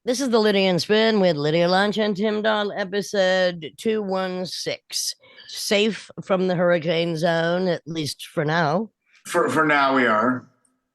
This is the Lydia and Spin with Lydia Lunch and Tim Dahl, episode 216. Safe from the hurricane zone, at least for now. For now, we are.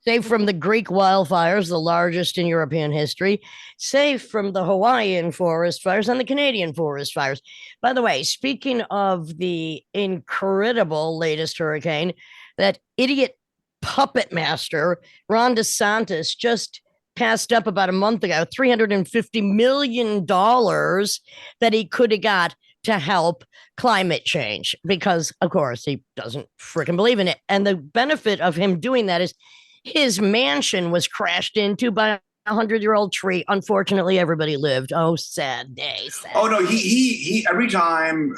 Safe from the Greek wildfires, the largest in European history. Safe from the Hawaiian forest fires and the Canadian forest fires. By the way, speaking of the incredible latest hurricane, that idiot puppet master, Ron DeSantis, just passed up about a month ago $350 million that he could have got to help climate change because, of course, he doesn't freaking believe in it. And the benefit of him doing that is his mansion was crashed into by a 100-year-old tree. Unfortunately, everybody lived. Oh, sad day. Sad. Oh no, he every time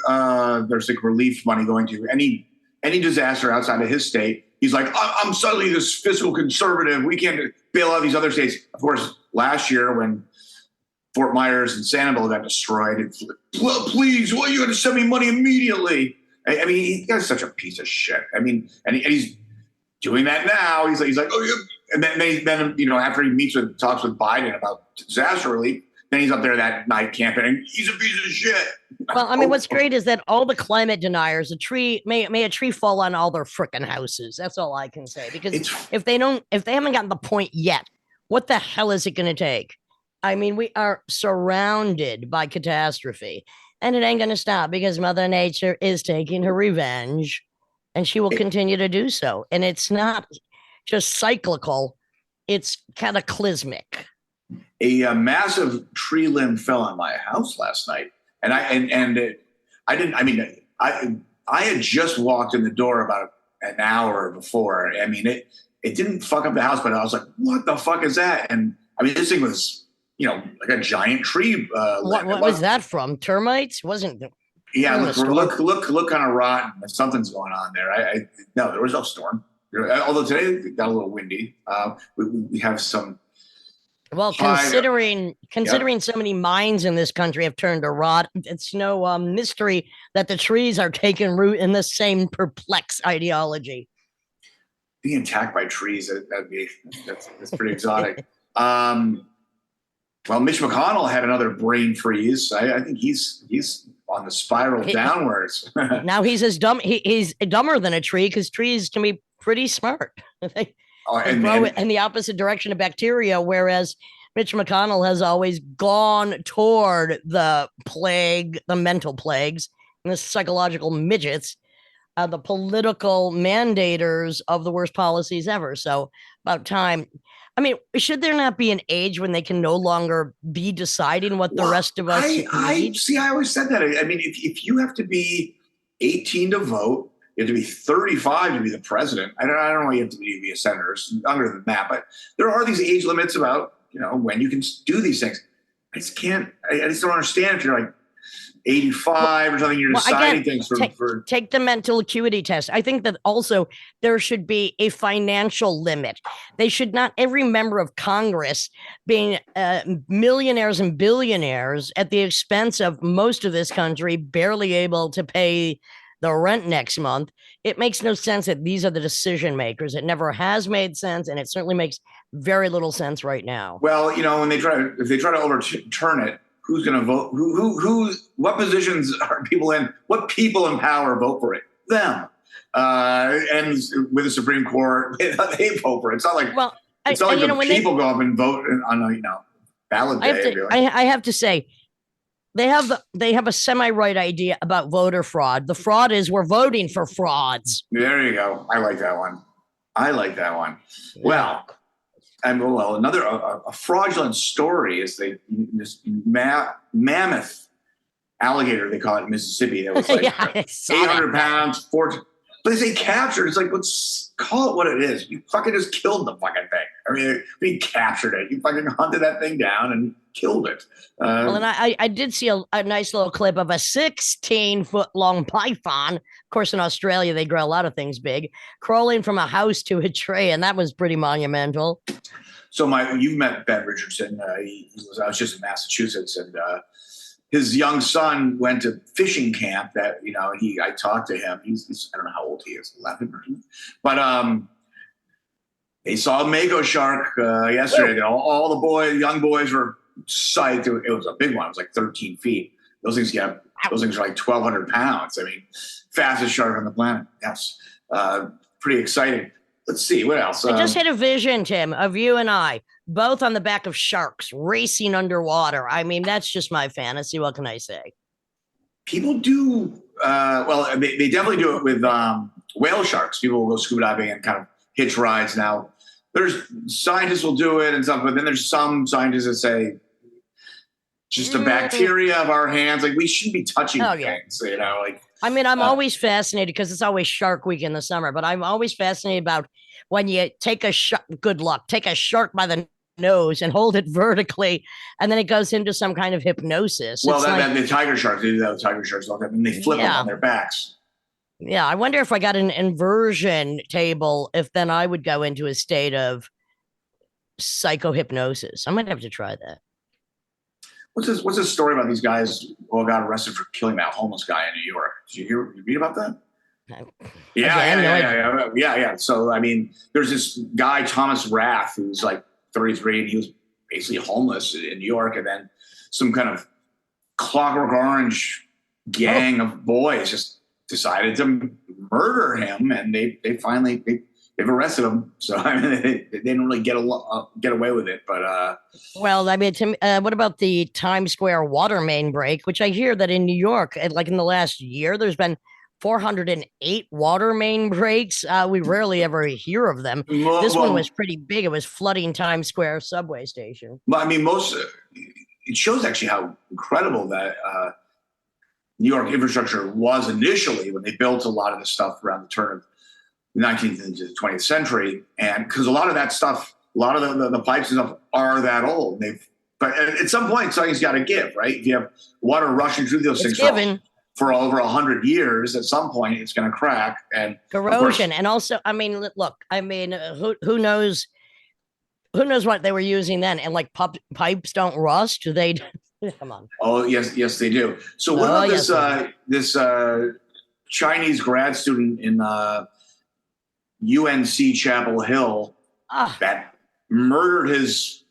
there's like relief money going to any disaster outside of his state, he's like, I'm suddenly this fiscal conservative. We can't bail out these other states. Of course, last year when Fort Myers and Sanibel got destroyed, it's like, please, well, you got to send me money immediately. I mean, he guy's such a piece of shit. I mean, and he's doing that now. He's like, oh, yeah. And then you know, after he talks with Biden about disaster relief, then he's up there that night camping. He's a piece of shit. Well, I mean, what's great is that all the climate deniers, may a tree fall on all their frickin' houses. That's all I can say. Because if they haven't gotten the point yet, what the hell is it going to take? I mean, we are surrounded by catastrophe, and it ain't going to stop because Mother Nature is taking her revenge, and she will continue to do so. And it's not just cyclical; it's cataclysmic. A massive tree limb fell on my house last night, and I had just walked in the door about an hour before. I mean, it didn't fuck up the house, but I was like, what the fuck is that? And I mean, this thing was, you know, like a giant tree. What was that from? Termites? Wasn't yeah, look kind of rotten. Something's going on there. No, there was no storm. Although today it got a little windy. We have some. Well, considering so many minds in this country have turned to rot, it's no mystery that the trees are taking root in the same perplex ideology. Being attacked by trees, that's pretty exotic. Well, Mitch McConnell had another brain freeze. I think he's on the spiral downwards. Now he's he's dumber than a tree because trees can be pretty smart. They grow in the opposite direction of bacteria, whereas Mitch McConnell has always gone toward the plague, the mental plagues, and the psychological midgets, the political mandators of the worst policies ever. So about time. I mean, should there not be an age when they can no longer be deciding what the rest of us need? I always said that. I mean, if you have to be 18 to vote, you have to be 35 to be the president. I don't know why you have to be a senator. It's younger than that. But there are these age limits about, you know, when you can do these things. I just don't understand if you're like 85 or something, you're deciding things for... Take the mental acuity test. I think that also there should be a financial limit. They should not, every member of Congress being millionaires and billionaires at the expense of most of this country barely able to pay the rent next month. It makes no sense that these are the decision makers. It never has made sense, and it certainly makes very little sense right now. Well, you know, if they try to overturn it, who's going to vote? What positions are people in? What people in power vote for it? Them. And with the Supreme Court, they vote for it. It's not like people go up and vote on a ballot day. I have to say, they have a semi-right idea about voter fraud. The fraud is we're voting for frauds. There you go. I like that one. Yeah. Well. And another fraudulent story is this mammoth alligator, they call it in Mississippi, that was like 800 pounds, but they say captured. It's like, let's call it what it is. You fucking just killed the fucking thing. I mean, we captured it. You fucking hunted that thing down and killed it. And I did see a nice little clip of a 16-foot long python. Of course, in Australia, they grow a lot of things big, crawling from a house to a tree, and that was pretty monumental. So you've met Ben Richardson. I was just in Massachusetts, and his young son went to fishing camp. That I talked to him. He's I don't know how old he is, 11 or something. But they saw a mako shark yesterday. All the young boys were psyched. It was a big one. It was like 13 feet. Those things are like 1,200 pounds. I mean, fastest shark on the planet. Yes. Pretty exciting. Let's see what else. I just had a vision, Tim, of you and I both on the back of sharks racing underwater. I mean, that's just my fantasy. What can I say? People do. Well, they definitely do it with whale sharks. People will go scuba diving and kind of hitch rides. Now, there's scientists will do it and stuff, but then there's some scientists that say just the bacteria of our hands, like we shouldn't be touching things, you know, like. I mean, I'm always fascinated because it's always Shark Week in the summer, but I'm always fascinated about when you take a shark, good luck, take a shark by the nose and hold it vertically, and then it goes into some kind of hypnosis. Well, the tiger sharks, they do that with tiger sharks, and they flip them on their backs. Yeah, I wonder if I got an inversion table, if then I would go into a state of psychohypnosis. I might have to try that. What's this story about these guys who got arrested for killing that homeless guy in New York? Did you read about that? Yeah. So, I mean, there's this guy, Thomas Rath, who's like 33, and he was basically homeless in New York. And then some kind of Clockwork Orange gang of boys just decided to murder him. And they've arrested him. So, I mean, they didn't really get away with it. But well, I mean, Tim, what about the Times Square water main break, which I hear that in New York, like in the last year, there's been 408 water main breaks. We rarely ever hear of them. This one was pretty big. It was flooding Times Square subway station. Well, I mean, it shows actually how incredible that New York infrastructure was initially when they built a lot of the stuff around the turn of the 19th into the 20th century. And because a lot of that stuff, a lot of the pipes and stuff are that old. But at some point, something's got to give, right? If you have water rushing through those things for over 100 years, at some point it's going to crack and corrosion. And also, I mean, look, I mean, who knows what they were using then? And like pipes don't rust. Do they? Come on. Oh yes, they do. So what about this Chinese grad student in UNC Chapel Hill that murdered his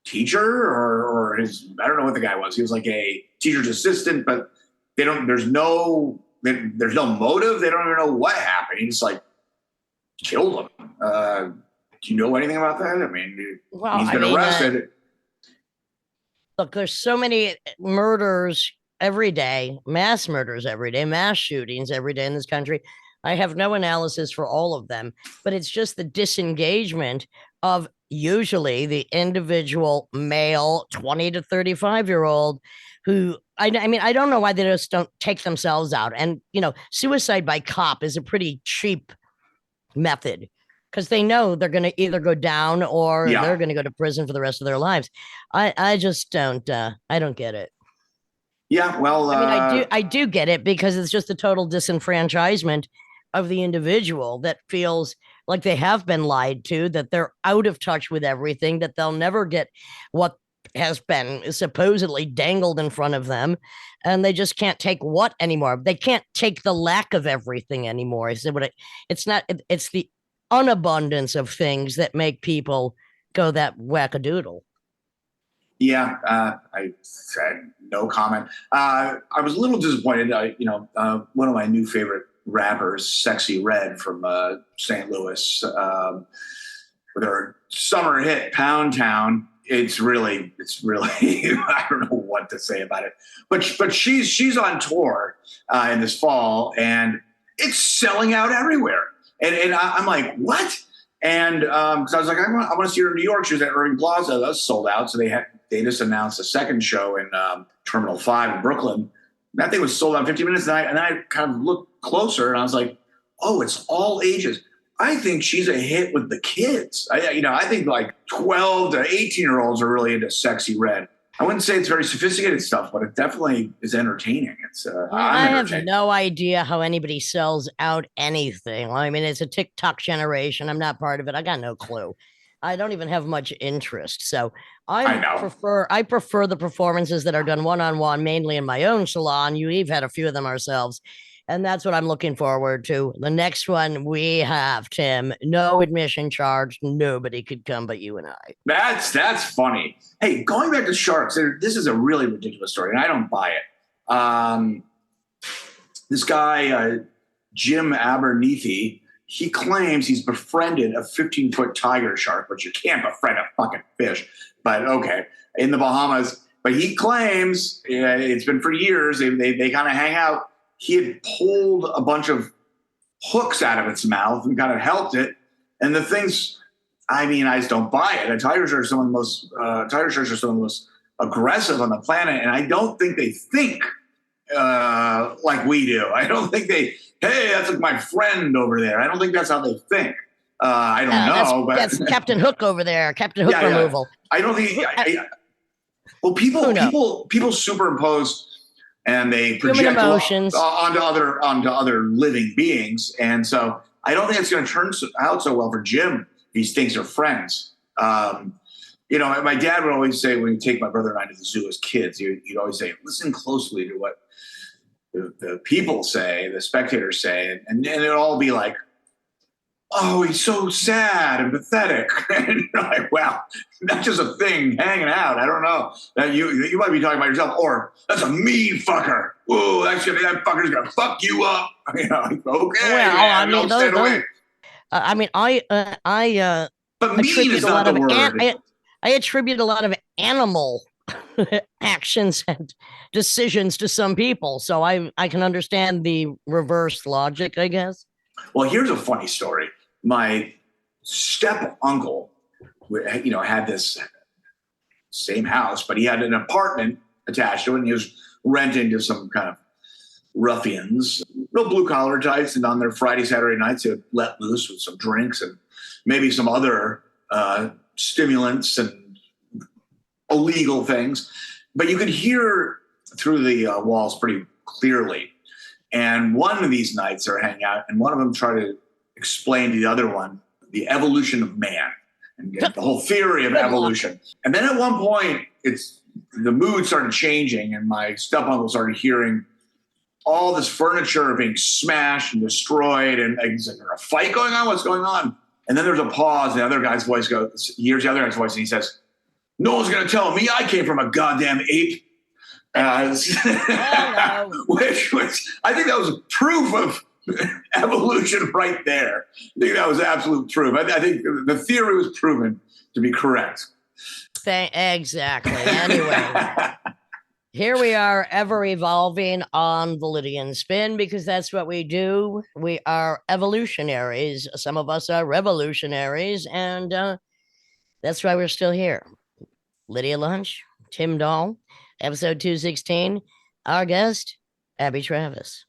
teacher or his, I don't know what the guy was. He was like a teacher's assistant, but there's no motive. They don't even know what happened. He just like killed him. Do you know anything about that? I mean, he's been arrested. Look, there's so many murders every day, mass murders every day, mass shootings every day in this country. I have no analysis for all of them, but it's just the disengagement of usually the individual male 20 to 35-year-old who, I mean, I don't know why they just don't take themselves out. And, you know, suicide by cop is a pretty cheap method because they know they're going to either go down or they're going to go to prison for the rest of their lives. I just don't, I don't get it. Yeah, well, I mean, I do get it because it's just a total disenfranchisement of the individual that feels like they have been lied to, that they're out of touch with everything, that they'll never get what has been supposedly dangled in front of them, and they just can't take what anymore. They can't take the lack of everything anymore. It's the unabundance of things that make people go that wackadoodle. Yeah, I said no comment. I was a little disappointed. One of my new favorite rappers, Sexy Red from St. Louis, with her summer hit "Pound Town." It's really I don't know what to say about it. But she's on tour in this fall, and it's selling out everywhere. And I'm like, what? And because I was like, I want to see her in New York. She was at Irving Plaza. That's sold out. So they just announced a second show in Terminal 5 in Brooklyn. That thing was sold out in 15 minutes. And I kind of looked closer and I was like, oh, it's all ages. I think she's a hit with the kids. I think like 12 to 18-year-olds are really into Sexy Red. I wouldn't say it's very sophisticated stuff, but it definitely is entertaining. I have no idea how anybody sells out anything. I mean, it's a TikTok generation. I'm not part of it. I got no clue. I don't even have much interest. So I prefer the performances that are done one-on-one, mainly in my own salon. We've had a few of them ourselves. And that's what I'm looking forward to. The next one we have, Tim, no admission charge. Nobody could come but you and I. That's funny. Hey, going back to sharks, this is a really ridiculous story, and I don't buy it. This guy, Jim Abernethy, he claims he's befriended a 15-foot tiger shark, which you can't befriend a fucking fish, but okay, in the Bahamas. But he claims it's been for years. They kind of hang out. He had pulled a bunch of hooks out of its mouth and kind of helped it. And the things, I mean, I just don't buy it. Tiger sharks are some of the most aggressive on the planet, and I don't think they think like we do. I don't think hey, that's like my friend over there. I don't think that's how they think. I don't know, but that's Captain Hook over there. Captain Hook removal. I don't think. Well, people superimpose and they project emotions onto other living beings, and so I don't think it's going to turn out so well for Jim. These things are friends. My dad would always say when he'd take my brother and I to the zoo as kids, he'd always say, "Listen closely to what the people say, the spectators say," and it'd all be like, "Oh, he's so sad and pathetic." And you're like, "Wow, that's just a thing hanging out. I don't know. That you might be talking about yourself, or that's a mean fucker. Ooh, that fucker's gonna fuck you up." Okay, well, but mean is not the word. I attribute a lot of animal actions and decisions to some people, so I can understand the reverse logic, I guess. Well, here's a funny story. My step uncle, had this same house, but he had an apartment attached to it, and he was renting to some kind of ruffians, real blue collar types, and on their Friday, Saturday nights, they would let loose with some drinks and maybe some other stimulants and illegal things. But you could hear through the walls pretty clearly. And one of these nights they're hanging out, and one of them tried to explain to the other one the evolution of man and the whole theory of evolution. And then at one point, the mood started changing, and my step uncle started hearing all this furniture being smashed and destroyed, and he's like, "Is there a fight going on? What's going on?" And then there's a pause, and the other guy's voice goes. He hears the other guy's voice, and he says, "No one's going to tell me I came from a goddamn ape." Which I think that was proof of evolution right there. I think that was absolute proof. I think the theory was proven to be correct. Exactly. Anyway, here we are, ever evolving on the Lydian Spin, because that's what we do. We are evolutionaries. Some of us are revolutionaries, and that's why we're still here. Lydia Lunch, Tim Dahl, episode 216. Our guest, Abby Travis.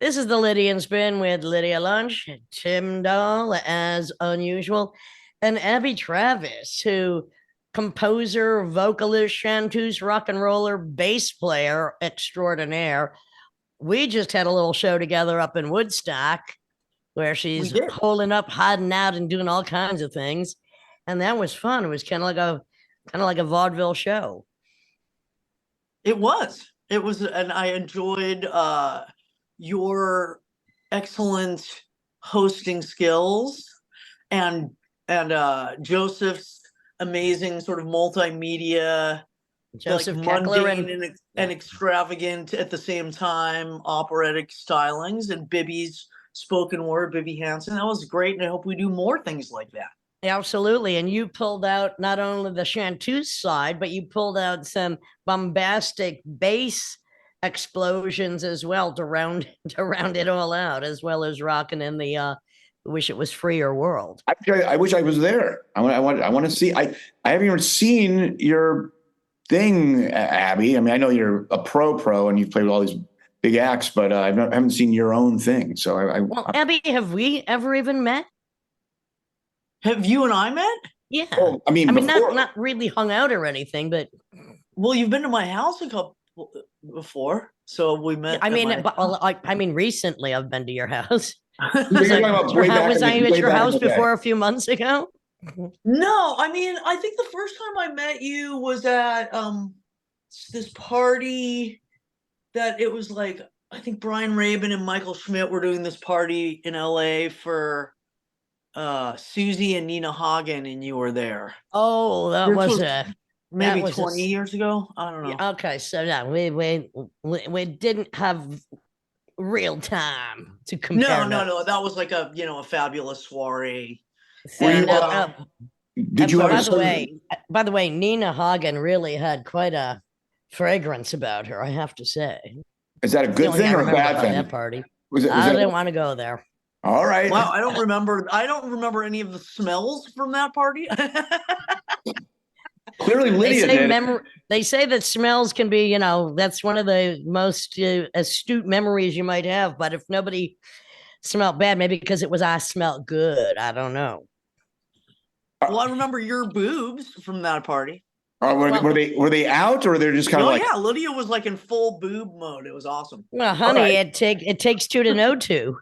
This is the Lydian Spin with Lydia Lunch, Tim Dahl, as unusual, and Abby Travis, who composer, vocalist, chanteuse, rock and roller, bass player extraordinaire. We just had a little show together up in Woodstock where she's holding up, hiding out, and doing all kinds of things. And that was fun. It was kind of like a vaudeville show. It was, and I enjoyed your excellent hosting skills and Joseph's amazing sort of multimedia, Joseph like mundane and extravagant at the same time, operatic stylings, and Bibby's spoken word, Bibby Hansen. That was great, and I hope we do more things like that. Absolutely. And you pulled out not only the chanteuse side, but you pulled out some bombastic bass explosions as well to round it all out, as well as rocking in the Wish It Was Freer world. I wish I was there. I want to see. I haven't even seen your thing, Abby. I mean, I know you're a pro, and you've played with all these big acts, but I haven't seen your own thing. So Abby, have we ever even met? Have you and I met? Yeah. Well, I mean, not really hung out or anything, but well, you've been to my house a couple before, so we met. I mean, recently I've been to your house. Was You're I, talking about way back was in I the- at way your back in house the day. before a few months ago? No, I mean, I think the first time I met you was at this party that it was like, I think Brian Rabin and Michael Schmidt were doing this party in LA for Susie and Nina Hagen, and you were there. Oh, that This was was a maybe was a 20 years ago. I don't know. yeah, okay. So no, we didn't have real time to compare. No. That was like a fabulous soiree. Were you, And did you by have by the way, Nina Hagen really had quite a fragrance about her, I have to say. is that a The good only thing I or a remember bad about thing? that party. Was I it didn't want to go there. all right? wow, I don't remember any of the smells from that party. Clearly, Lydia did. They say that smells can be, that's one of the most astute memories you might have. But if nobody smelled bad, maybe because I smelled good. I don't know. Well, I remember your boobs from that party. Were they out, or they're just kind of like? Yeah, Lydia was like in full boob mode. It was awesome. Well, honey, right. it takes two to know two.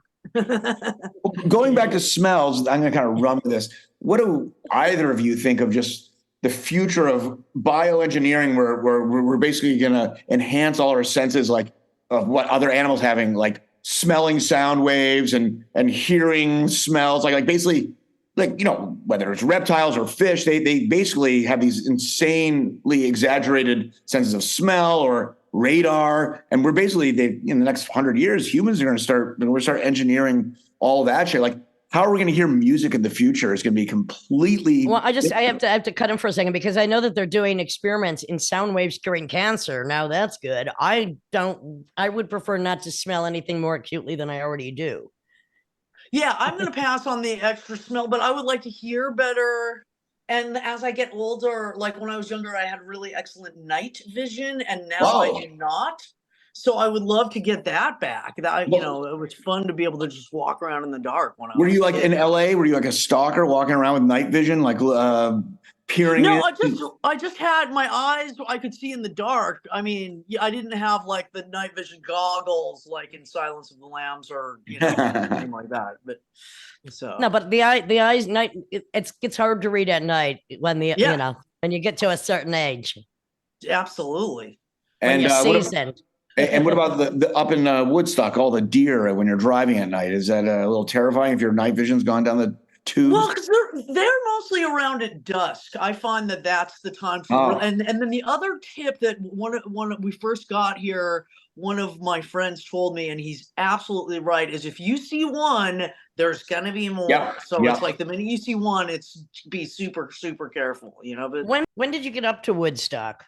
Going back to smells, I'm going to kind of run with this. What do either of you think of just the future of bioengineering, where we're basically going to enhance all our senses, like of what other animals having, like smelling sound waves and hearing smells, like basically, like, whether it's reptiles or fish, they basically have these insanely exaggerated senses of smell or radar, and we're basically in the next 100 years, humans are going to start engineering all that shit. Like, how are we going to hear music in the future? It's going to be completely. Well, I have to cut him for a second, because I know that they're doing experiments in sound waves curing cancer. Now that's good. I would prefer not to smell anything more acutely than I already do. Yeah, I'm going to pass on the extra smell, but I would like to hear better. And as I get older, like when I was younger, I had really excellent night vision, and now I do not. So I would love to get that back. That it was fun to be able to just walk around in the dark. Were you like in LA? Were you like a stalker walking around with night vision, like peering? No, I just had my eyes. I could see in the dark. I mean, I didn't have like the night vision goggles, like in Silence of the Lambs or anything like that. But so no, but the eyes night. It's hard to read at night when when you get to a certain age. Absolutely. And you're seasoned. And what about the up in Woodstock, all the deer when you're driving at night? Is that a little terrifying if your night vision's gone down the tubes? Well, because they're mostly around at dusk. I find that's the time for. And then the other tip that one we first got here, one of my friends told me, and he's absolutely right, is if you see one, there's gonna be more. Yep. So it's like the minute you see one, it's be super, super careful, But when did you get up to Woodstock?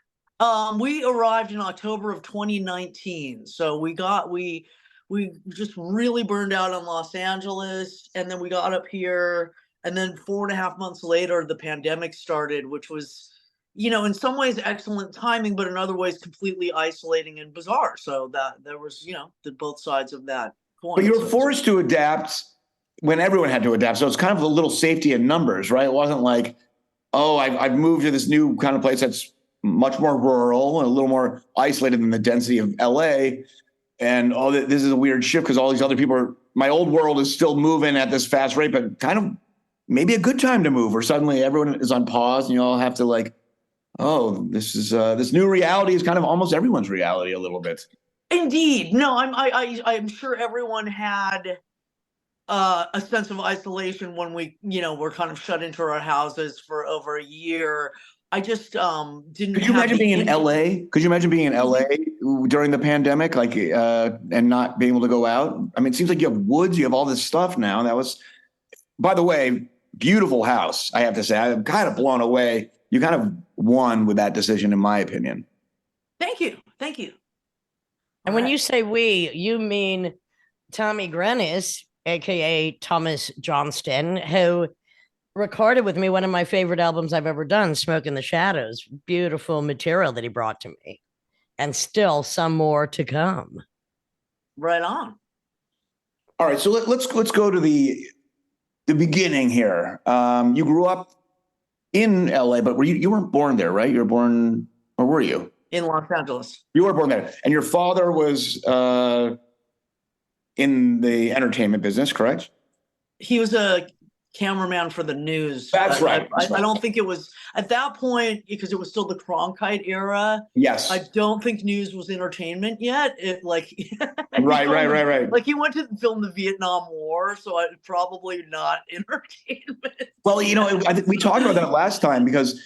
We arrived in October of 2019. So we just really burned out on Los Angeles, and then we got up here, and then 4.5 months later, the pandemic started, which was, in some ways excellent timing, but in other ways completely isolating and bizarre. So that there was, the both sides of that coin. But you were forced to adapt when everyone had to adapt. So it's kind of a little safety in numbers, right? It wasn't like, oh, I've moved to this new kind of place that's much more rural and a little more isolated than the density of LA. And this is a weird shift because all these other people my old world is still moving at this fast rate, but kind of maybe a good time to move, or suddenly everyone is on pause and you all have to like, oh, this new reality is kind of almost everyone's reality a little bit. Indeed. No, I'm sure everyone had a sense of isolation when we, were kind of shut into our houses for over a year. I just didn't. Could you imagine being in LA? Could you imagine being in LA during the pandemic, like, and not being able to go out? I mean, it seems like you have woods, you have all this stuff now. That was, by the way, beautiful house. I have to say, I'm kind of blown away. You kind of won with that decision, in my opinion. Thank you. And when you say we, you mean Tommy Grenis, aka Thomas Johnston, who recorded with me one of my favorite albums I've ever done, Smoke in the Shadows. Beautiful material that he brought to me, and still some more to come. Right on. All right, so let's go to the beginning here. You grew up in LA, but you weren't born there, right? You were born, or were you? In Los Angeles. You were born there, and your father was in the entertainment business, correct? He was a cameraman for the news. That's right. I don't think it was at that point, because it was still the Cronkite era. Yes. I don't think news was entertainment yet. It like Right. Like he went to film the Vietnam War, so probably not entertainment. Well, I think we talked about that last time because,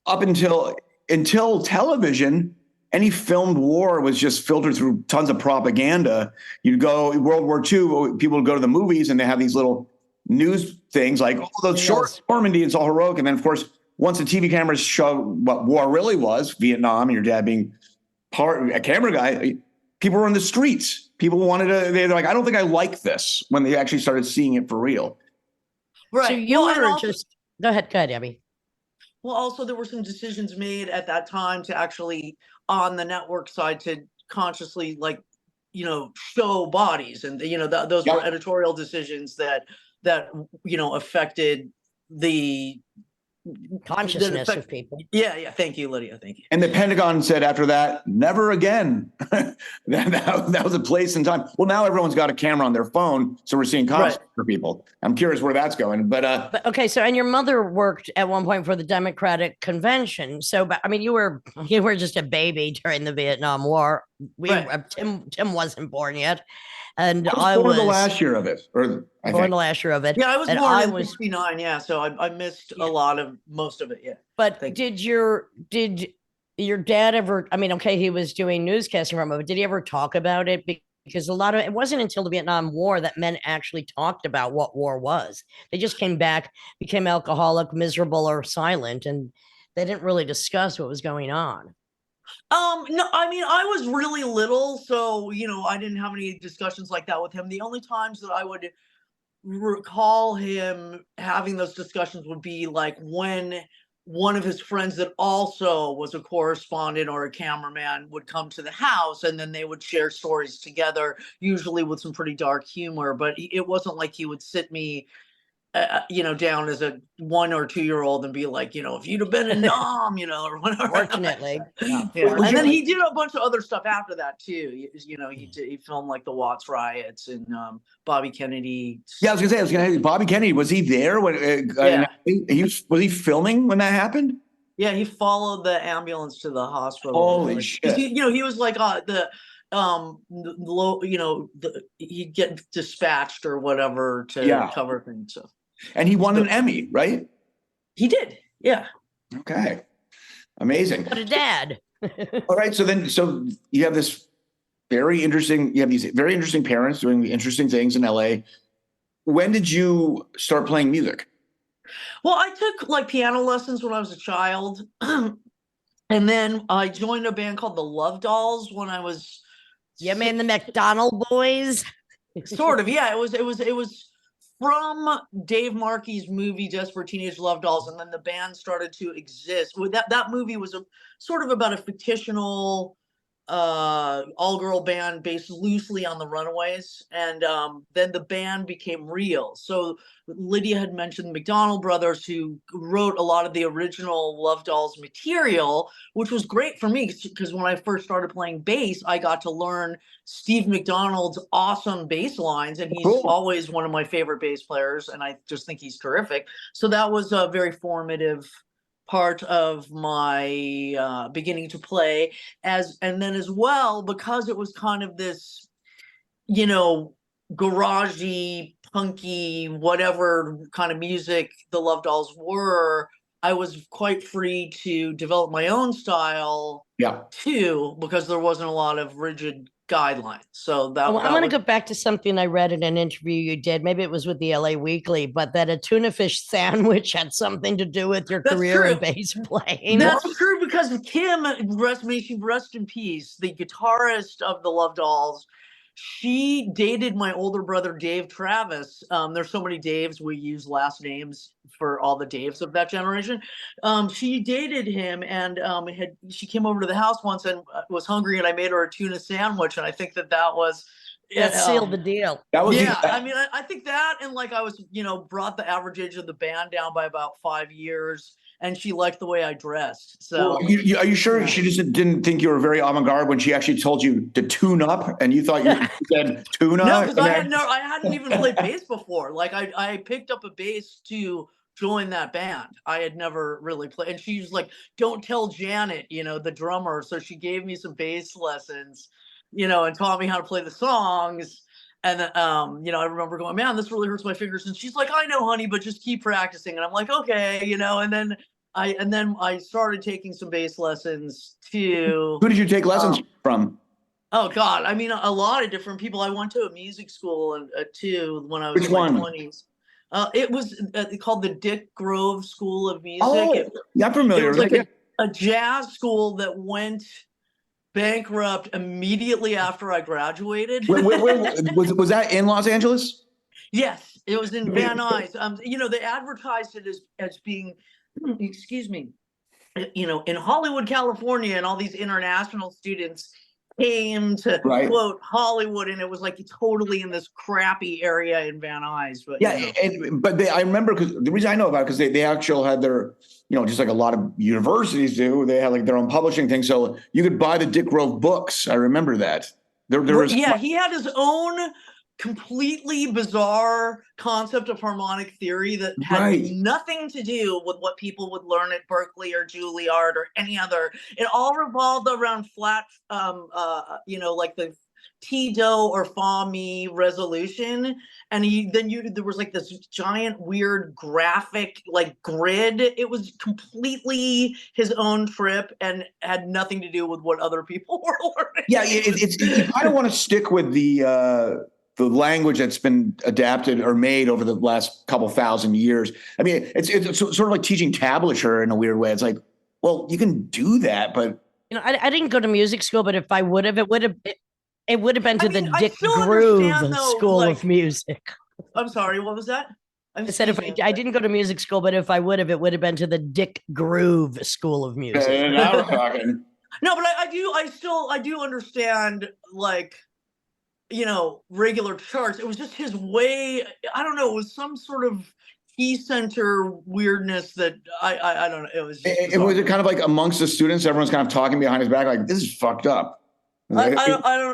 up until television, any filmed war was just filtered through tons of propaganda. You'd go World War II, people would go to the movies and they have these little news things like, those short Normandy, it's all heroic. And then, of course, once the TV cameras show what war really was, Vietnam, and your dad being a camera guy, people were in the streets. People they're like, I don't think I like this, when they actually started seeing it for real. Right. So you were just, go ahead, Abby. Well, also there were some decisions made at that time to actually, on the network side, to consciously show bodies, and those were editorial decisions that affected the consciousness of people. Yeah. Thank you, Lydia. Thank you. And the Pentagon said after that, never again. that was a place and time. Well, now everyone's got a camera on their phone, so we're seeing cops for people. I'm curious where that's going. But okay, so and your mother worked at one point for the Democratic Convention. So, I mean, you were just a baby during the Vietnam War. Tim wasn't born yet. And I was born the last year of it, born the last year of it. Yeah, I was born in 69. Yeah, so I missed most of it. Yeah. But did your dad ever? I mean, okay, he was doing newscasting from it, but did he ever talk about it? Because it wasn't until the Vietnam War that men actually talked about what war was. They just came back, became alcoholic, miserable, or silent, and they didn't really discuss what was going on. No, I mean, I was really little, so, I didn't have any discussions like that with him. The only times that I would recall him having those discussions would be like when one of his friends that also was a correspondent or a cameraman would come to the house, and then they would share stories together, usually with some pretty dark humor. But it wasn't like he would sit me down as a 1 or 2 year old and be like, if you'd have been in Nam, or whatever. Fortunately. Yeah. And then he did a bunch of other stuff after that too. He filmed like the Watts riots and Bobby Kennedy. Yeah, I was gonna say, Bobby Kennedy, was he there when was he filming when that happened? Yeah, he followed the ambulance to the hospital. Holy shit. He was like he'd get dispatched or whatever to cover things. So. And he won an Emmy, right? He did. Yeah. Okay. Amazing. What a dad. All right. So you have these very interesting parents doing interesting things in LA. When did you start playing music? Well, I took like piano lessons when I was a child. And then I joined a band called the Love Dolls when I was. Yeah, man, the McDonald Boys. Sort of. Yeah, it was from Dave Markey's movie Desperate Teenage Love Dolls, and then the band started to exist. That movie was sort of about a fictional all-girl band based loosely on the Runaways, and then the band became real. So Lydia had mentioned the McDonald brothers, who wrote a lot of the original Love Dolls material, which was great for me because when I first started playing bass, I got to learn Steve McDonald's awesome bass lines, and he's always one of my favorite bass players, and I just think he's terrific. So that was a very formative part of my beginning to play, and then as well, because it was kind of this, garagey, punky, whatever kind of music the Love Dolls were, I was quite free to develop my own style too, because there wasn't a lot of rigid guidelines. So I want to go back to something I read in an interview you did. Maybe it was with the LA Weekly, but that a tuna fish sandwich had something to do with your career in bass playing. That's true, because Kim, may she rest in peace, the guitarist of the Love Dolls, she dated my older brother, Dave Travis. There's so many Daves, we use last names for all the Daves of that generation. She dated him, and she came over to the house once and was hungry, and I made her a tuna sandwich, and I think that was that sealed the deal. I mean, I think that, and like I was, brought the average age of the band down by about 5 years. and she liked the way I dressed. So Well, are you sure she just didn't think you were very avant-garde when she actually told you to tune up, and you thought you said tune no, up? because I hadn't even played bass before. Like I picked up a bass to join that band. I had never really played, and she was like, "Don't tell Janet, the drummer." So she gave me some bass lessons, and taught me how to play the songs. And I remember going, "Man, this really hurts my fingers." And she's like, "I know, honey, but just keep practicing." And I'm like, "Okay," And then I started taking some bass lessons too. Who did you take lessons from? Oh God, I mean, a lot of different people. I went to a music school too when I was Which in my one? 20s. It was called the Dick Grove School of Music. Oh, yeah, I'm familiar. It was like a jazz school that went bankrupt immediately after I graduated. Was that in Los Angeles? Yes, it was in Van Nuys. They advertised it as being, excuse me, in Hollywood, California, and all these international students came to quote Hollywood, and it was like totally in this crappy area in Van Nuys. But I remember, because the reason I know about it, because they actually had their, just like a lot of universities do, they had like their own publishing thing, so you could buy the Dick Grove books. I remember that. There was he had his own completely bizarre concept of harmonic theory that had nothing to do with what people would learn at Berkeley or Juilliard or any other. It all revolved around flat, like the T-Do or Fa-Mi resolution. And there was like this giant weird graphic like grid. It was completely his own trip and had nothing to do with what other people were learning. Yeah, you kind of want to stick with the language that's been adapted or made over the last couple thousand years. I mean, it's sort of like teaching tablature in a weird way. It's like, well, you can do that, but I didn't go to music school, but if I would have, it would have been to the Dick Groove School of Music. I'm sorry, what was that? I said I didn't go to music school, but if I would have, it would have been to the Dick Groove School of Music. Now we're talking. No, but I do understand, like, regular charts. It was just his way. I don't know. It was some sort of key center weirdness that I don't know. It was. It was kind of like amongst the students, everyone's kind of talking behind his back, like, this is fucked up. I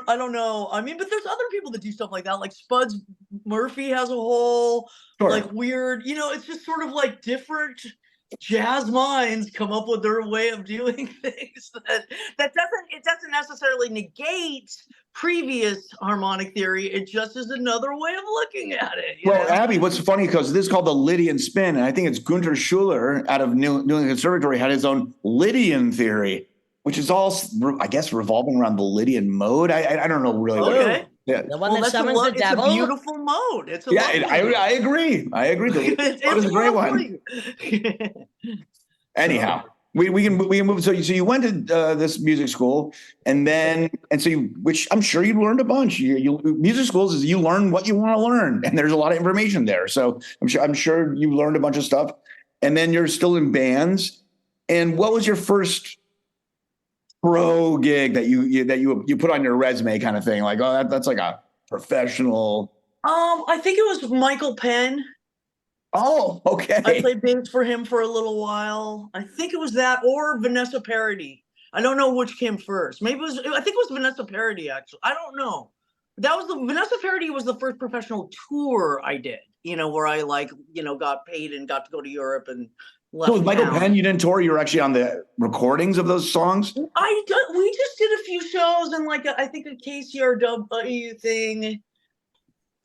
don't know. I mean, but there's other people that do stuff like that. Like Spuds Murphy has a whole like weird. It's just sort of like different jazz minds come up with their way of doing things that doesn't necessarily negate previous harmonic theory. It just is another way of looking at it. Well, Abby, what's funny, because this is called the Lydian spin, and I think it's Gunther Schuller out of New England Conservatory had his own Lydian theory, which is all, I guess, revolving around the Lydian mode. I don't know really. Okay. Yeah. The one that summons the devil. It's a beautiful mode. It's I agree. It's a great one. Anyhow, we can move. So you went to this music school, which I'm sure you learned a bunch. Music schools is you learn what you want to learn, and there's a lot of information there. So I'm sure you learned a bunch of stuff, and then you're still in bands. And what was your first pro gig that you put on your resume, kind of thing? Like, oh, that's like a professional. I think it was Michael Penn. Oh, okay. I played bass for him for a little while. I think it was that or Vanessa Paradis. I don't know which came first. I think it was Vanessa Paradis, actually. I don't know. Vanessa Paradis was the first professional tour I did, where I got paid and got to go to Europe and left. So with Michael Penn, you didn't tour? You were actually on the recordings of those songs? We just did a few shows and I think a KCRW thing.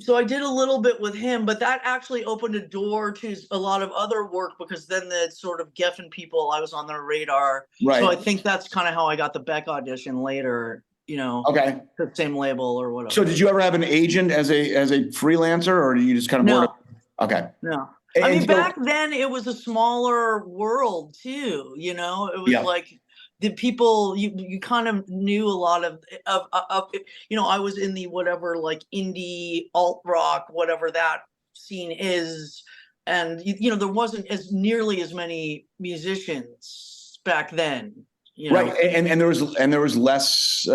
So I did a little bit with him, but that actually opened a door to a lot of other work, because then the sort of Geffen people, I was on their radar. Right. So I think that's kind of how I got the Beck audition later, Okay. The same label or whatever. So did you ever have an agent as a freelancer, or did you just kind of No. work? Okay. No. I mean, back then it was a smaller world too, it was like the people you kind of knew a lot of I was in the whatever, like indie alt rock, whatever that scene is, and there wasn't nearly as many musicians back then, right? And there was less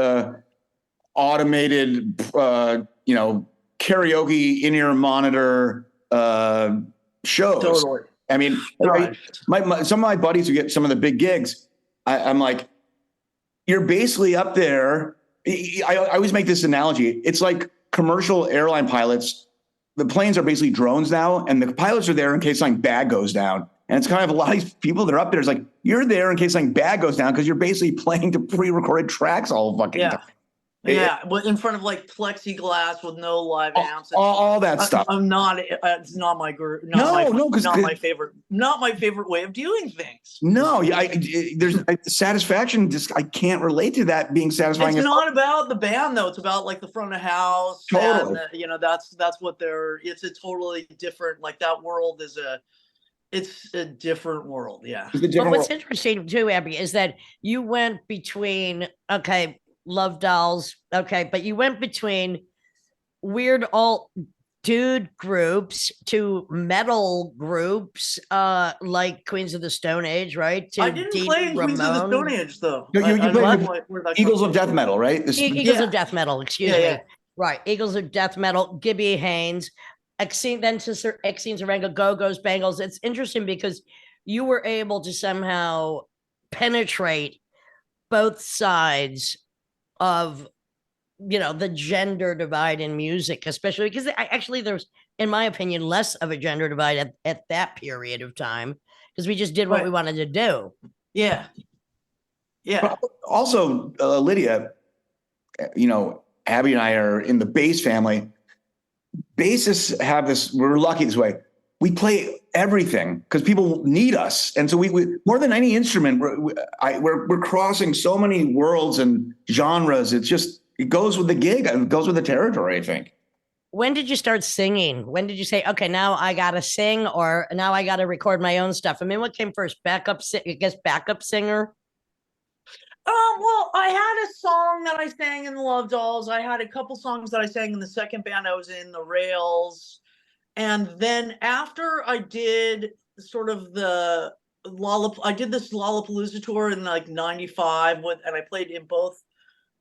automated karaoke in-ear monitor shows. Totally. I mean, Right. some of my buddies who get some of the big gigs, I'm like, you're basically up there. I always make this analogy. It's like commercial airline pilots. The planes are basically drones now, and the pilots are there in case something bad goes down. And it's kind of a lot of these people that are up there. It's like, you're there in case something bad goes down because you're basically playing to pre-recorded tracks all fucking time. Yeah, but in front of like plexiglass with no live amps. All that stuff. I'm not. It's not my group. No, not my favorite. Not my favorite way of doing things. No, there's satisfaction. Just I can't relate to that being satisfying. It's not about the band though. It's about like the front of house. Totally. And, that's what they're. It's a totally different. Like that world is It's a different world. Yeah. But what's interesting too, Abby, is that you went between Love Dolls, but you went between weird alt dude groups to metal groups like Queens of the Stone Age, right? I didn't play in Queens of the Stone Age though. No, you played Eagles of Death Metal, right? Eagles of Death Metal, excuse me. Right, Eagles of Death Metal, Gibby Haynes, then Sister Exene Zaranga, Go-Go's, Bangles. It's interesting because you were able to somehow penetrate both sides of the gender divide in music, especially because actually there's, in my opinion, less of a gender divide at that period of time because we just did what we wanted to do. Yeah. But also, Lydia, Abby and I are in the bass family. Bassists have this, we're lucky this way. We play everything because people need us. And so we more than any instrument, we're crossing so many worlds and genres. It goes with the gig. It goes with the territory, I think. When did you start singing? When did you say, okay, now I got to sing, or now I got to record my own stuff? I mean, what came first? Backup singer? Well, I had a song that I sang in the Love Dolls. I had a couple songs that I sang in the second band I was in, the Rails. And then after I did sort of I did this Lollapalooza tour in like 95 and I played in both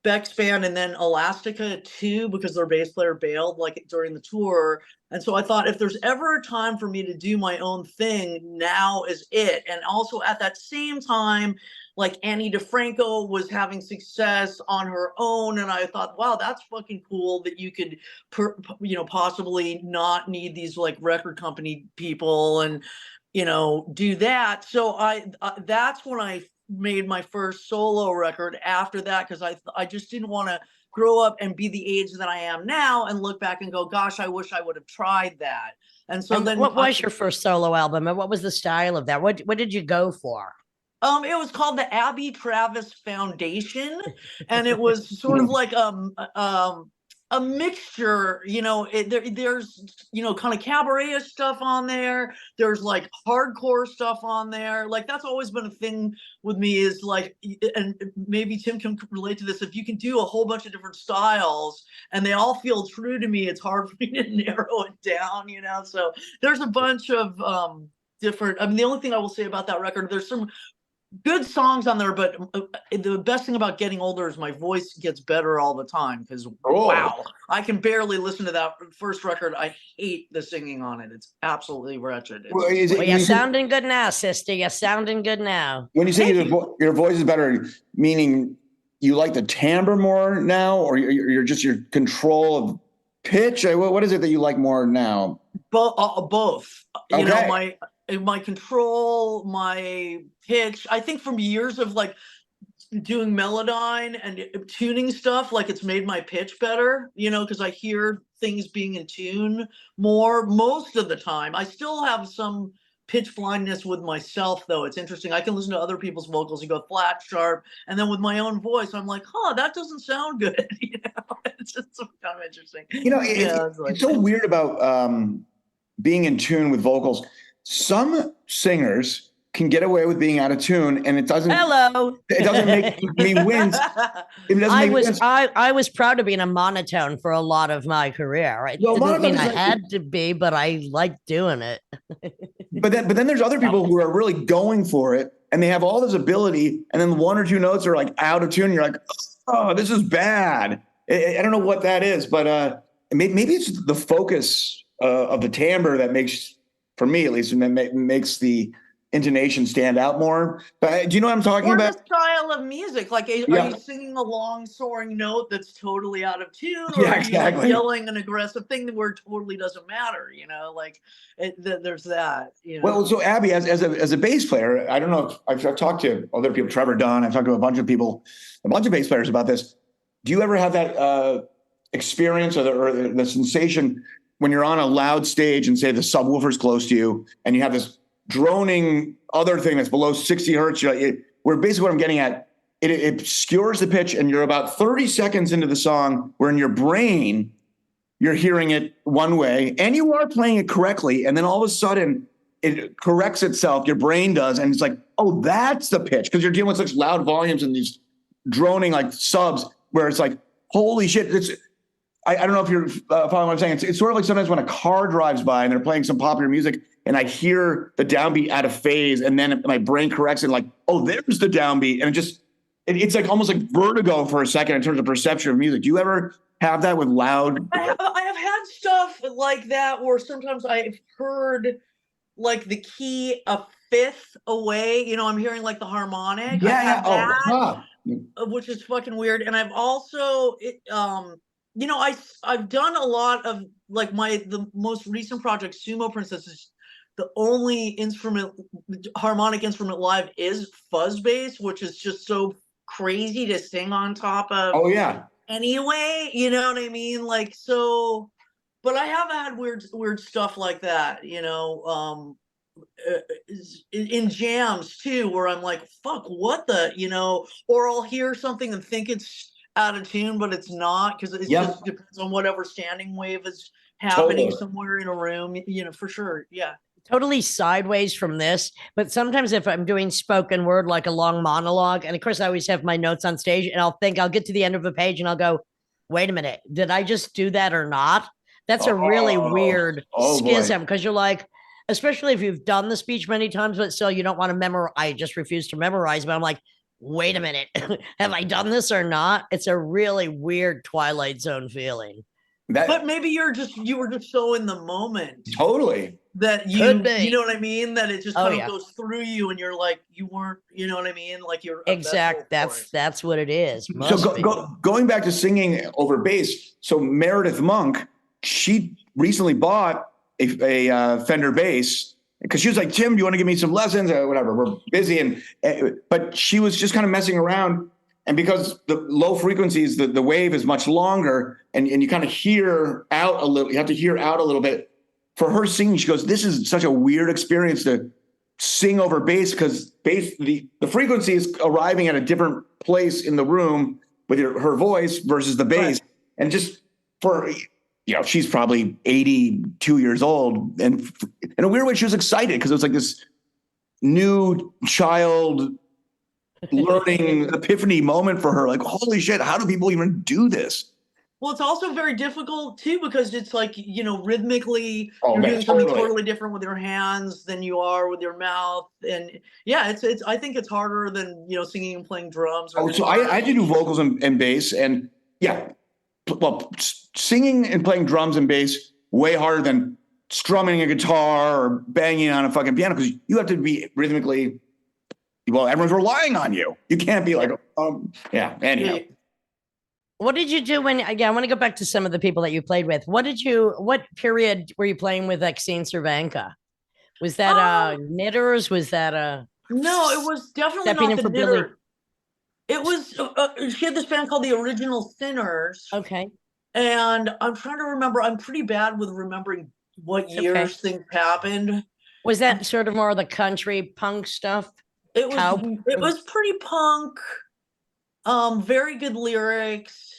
Beck's band and then Elastica too, because their bass player bailed like during the tour. And so I thought if there's ever a time for me to do my own thing, now is it. And also at that same time, like Annie DeFranco was having success on her own. And I thought, wow, that's fucking cool that you could, possibly not need these like record company people and, do that. So that's when I made my first solo record after that. Cause I just didn't want to grow up and be the age that I am now and look back and go, gosh, I wish I would have tried that. And so then what was your first solo album and what was the style of that? What did you go for? It was called the Abby Travis Foundation, and it was sort of like a mixture. There's kind of cabaret stuff on there. There's like hardcore stuff on there. Like that's always been a thing with me is like, and maybe Tim can relate to this. If you can do a whole bunch of different styles and they all feel true to me, it's hard for me to narrow it down. So there's a bunch of different. I mean, the only thing I will say about that record, there's some good songs on there, but the best thing about getting older is my voice gets better all the time because wow, I can barely listen to that first record. I hate the singing on it. It's absolutely wretched. You're sounding good now, sister. You're sounding good now. When you say your voice is better, meaning you like the timbre more now, or you're just your control of pitch? What is it that you like more now? Both. Okay. My control, my pitch, I think from years of like doing Melodyne and tuning stuff, like it's made my pitch better, because I hear things being in tune more most of the time. I still have some pitch blindness with myself though. It's interesting. I can listen to other people's vocals and go flat, sharp, and then with my own voice, I'm like, that doesn't sound good. It's just kind of interesting. It's so weird about being in tune with vocals. Some singers can get away with being out of tune, and it doesn't. Hello. It doesn't make me wince. I was proud of being a monotone for a lot of my career. Right? Well, it doesn't mean I had to be, but I liked doing it. but then there's other people who are really going for it, and they have all this ability, and then one or two notes are like out of tune. And you're like, oh, this is bad. I don't know what that is, but maybe it's the focus of the timbre that makes for me at least, and then makes the intonation stand out more. But do you know what I'm talking Or about? the style of music. Like, are Yeah. you singing a long soaring note that's totally out of tune, or Yeah, are you like exactly. yelling an aggressive thing where it totally doesn't matter? Like there's that. Well, so Abby, as a bass player, I don't know if I've talked to other people, Trevor Dunn, I've talked to a bunch of people, a bunch of bass players about this. Do you ever have that experience or the sensation when you're on a loud stage and say the subwoofer's close to you and you have this droning other thing that's below 60 hertz, where basically what I'm getting at, it obscures the pitch, and you're about 30 seconds into the song where in your brain, you're hearing it one way and you are playing it correctly. And then all of a sudden it corrects itself. Your brain does. And it's like, oh, that's the pitch. Cause you're dealing with such loud volumes and these droning like subs where it's like, holy shit. I don't know if you're following what I'm saying. It's sort of like sometimes when a car drives by and they're playing some popular music and I hear the downbeat out of phase and then my brain corrects it like, oh, there's the downbeat. And it's like almost like vertigo for a second in terms of perception of music. Do you ever have that with loud? I have had stuff like that where sometimes I've heard like the key a fifth away. I'm hearing like the harmonic. Yeah. Which is fucking weird. And I've also I've done a lot of like the most recent project, Sumo Princess, is the only harmonic instrument live is fuzz bass, which is just so crazy to sing on top of. Oh yeah. Anyway, you know what I mean? Like, so, but I have had weird stuff like that, in jams too, where I'm like, fuck, what or I'll hear something and think it's out of tune, but it's not, because it just depends on whatever standing wave is happening somewhere in a room, for sure. Yeah. Totally sideways from this, but sometimes if I'm doing spoken word, like a long monologue, and of course I always have my notes on stage, and I'll get to the end of a page and I'll go, wait a minute, did I just do that or not? That's a really weird schism, because you're like, especially if you've done the speech many times, but still you don't want to memorize. I just refuse to memorize, but I'm like, wait a minute, have I done this or not? It's a really weird Twilight Zone feeling. But maybe you were just so in the moment. Totally. That you know what I mean? That it just kind of goes through you and you're like, you weren't, you know what I mean? Like you're exact. That's what it is. Going back to singing over bass. So Meredith Monk, she recently bought a Fender bass because she was like, Tim, do you want to give me some lessons or whatever? We're busy. But she was just kind of messing around. And because the low frequencies, the wave is much longer and you kind of hear out a little, you have to hear out a little bit. For her singing, she goes, this is such a weird experience to sing over bass because the frequency is arriving at a different place in the room with her voice versus the bass. Right. And just for, she's probably 82 years old. And in a weird way, she was excited because it was like this new child learning epiphany moment for her. Like, holy shit, how do people even do this? Well, it's also very difficult too, because it's like, rhythmically you're doing something totally different with your hands than you are with your mouth. And yeah, it's I think it's harder than, singing and playing drums. So I do vocals and bass, and singing and playing drums and bass way harder than strumming a guitar or banging on a fucking piano, because you have to be rhythmically, everyone's relying on you. You can't be like, anyhow. What did you do I want to go back to some of the people that you played with. What period were you playing with Exene Cervenka? Was that Knitters? Was that No, it was definitely not the Knitters. It was, she had this band called the Original Sinners. Okay. And I'm trying to remember, I'm pretty bad with remembering what years things happened. Was that sort of more of the country punk stuff? It was pretty punk. Very good lyrics.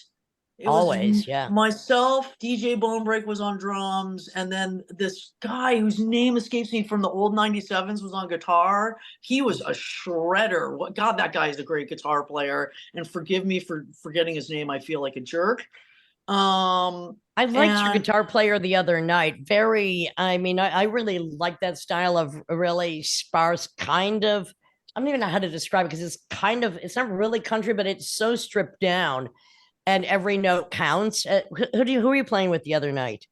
It Always, myself, DJ Bonebreak was on drums, and then this guy whose name escapes me from the old 97s was on guitar. He was a shredder. God, that guy is a great guitar player. And forgive me for forgetting his name. I feel like a jerk. I liked your guitar player the other night. I really like that style of really sparse kind of. I don't even know how to describe it, because it's not really country, but it's so stripped down and every note counts. Who were you playing with the other night?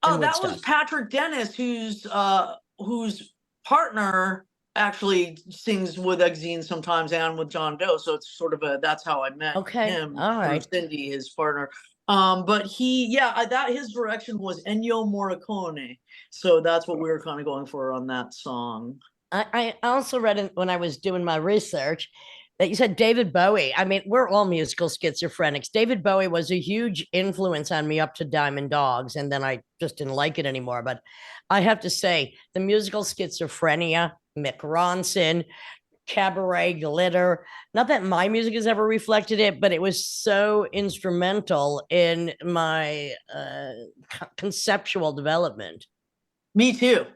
Oh, in that was Woodstock? Patrick Dennis, whose partner actually sings with Exene sometimes and with John Doe. So it's sort of that's how I met Okay. him All through right. Cindy, his partner. But that his direction was Ennio Morricone. So that's what we were kind of going for on that song. I also read when I was doing my research that you said David Bowie. I mean, we're all musical schizophrenics. David Bowie was a huge influence on me up to Diamond Dogs, and then I just didn't like it anymore. But I have to say, the musical schizophrenia, Mick Ronson, Cabaret, Glitter, not that my music has ever reflected it, but it was so instrumental in my conceptual development. Me too.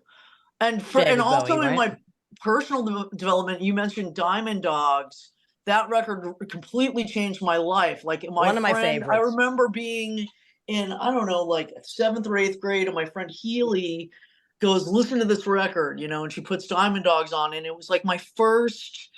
And David also Bowie, in right? my personal development, you mentioned Diamond Dogs. That record completely changed my life. Like One of my I favorites. remember being in, I don't know, like 7th or 8th grade, and my friend Healy goes, listen to this record, and she puts Diamond Dogs on, and it was like my first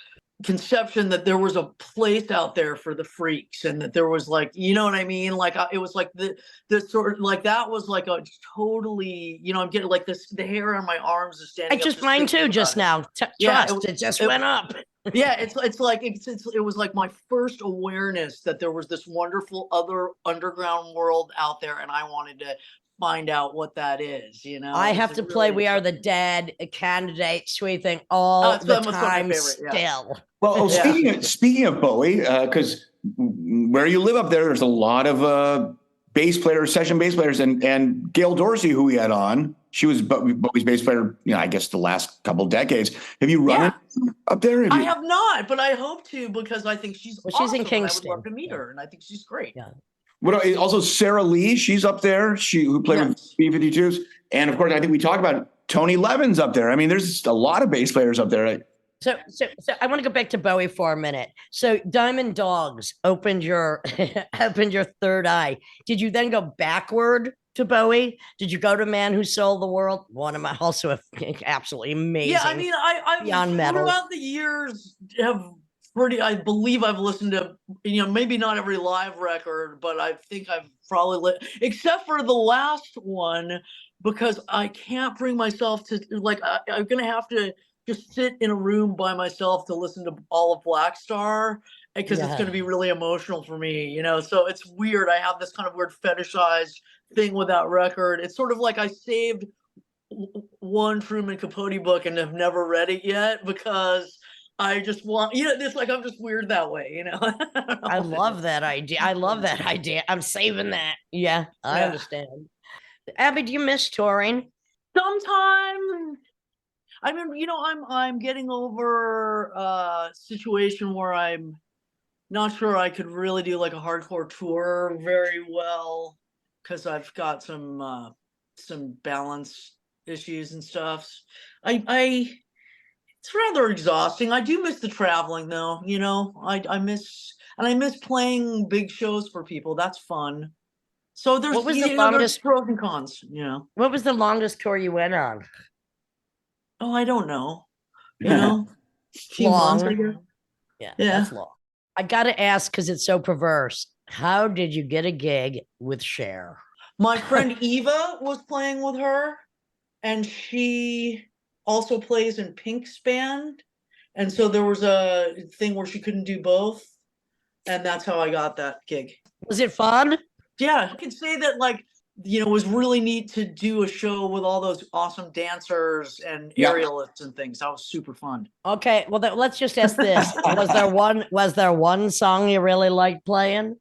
conception that there was a place out there for the freaks, and that there was, like, you know what I mean? Like it was like the sort of, like, that was like a totally, I'm getting like this, the hair on my arms is I standing up just just mine thinking too about just it. now. Yeah, Trust, it just it, went up. yeah, it's like it was like my first awareness that there was this wonderful other underground world out there, and I wanted to find out what that is. I It's have a to play really We Are the exciting. Dead, a Candidate, Sweet Thing Oh, all it's the almost one of my time favorite. Yeah. still. Well, Yeah. speaking of Bowie, because where you live up there's a lot of bass players, session bass players, and Gail Dorsey, who we had on, she was Bowie's bass player, I guess the last couple of decades. Have you run Yeah. it up there? I have not, but I hope to, because I think she's Well, she's in awesome, and I would love Kingston. to meet Yeah. her, and I think she's great. Yeah. Also Sarah Lee, she's up there. Who played with Yes. B-52s, and of course I think we talked about Tony Levin's up there. I mean, there's a lot of bass players up there. So I want to go back to Bowie for a minute. So Diamond Dogs opened your opened your third eye. Did you then go backward to Bowie? Did you go to Man Who Sold the World? One of my also absolutely amazing. Yeah, I mean, I Beyond Metal. throughout the years I believe I've listened to, maybe not every live record, but I think I've probably except for the last one, because I can't bring myself to, like, I'm gonna have to just sit in a room by myself to listen to all of Black Star, because it's going to be really emotional for me, so it's weird. I have this kind of weird fetishized thing with that record. It's sort of like I saved one Truman Capote book and have never read it yet, because I just want, it's like, I'm just weird that way, I love that idea. I love that idea. I'm saving that. Yeah, I understand. Abby, do you miss touring? Sometimes. I mean, I'm getting over a situation where I'm not sure I could really do like a hardcore tour very well, because I've got some balance issues and stuff. It's rather exhausting. I do miss the traveling, though. I miss playing big shows for people. That's fun. So there's, there's pros and cons. What was the longest tour you went on? Oh, I don't know. Few months, I guess. Yeah, that's long. I got to ask, because it's so perverse. How did you get a gig with Cher? My friend Eva was playing with her, and she also plays in Pink's band. And so there was a thing where she couldn't do both. And that's how I got that gig. Was it fun? Yeah, I could say that, like, it was really neat to do a show with all those awesome dancers and aerialists and things. That was super fun. Okay, well, let's just ask this: was there one song you really liked playing?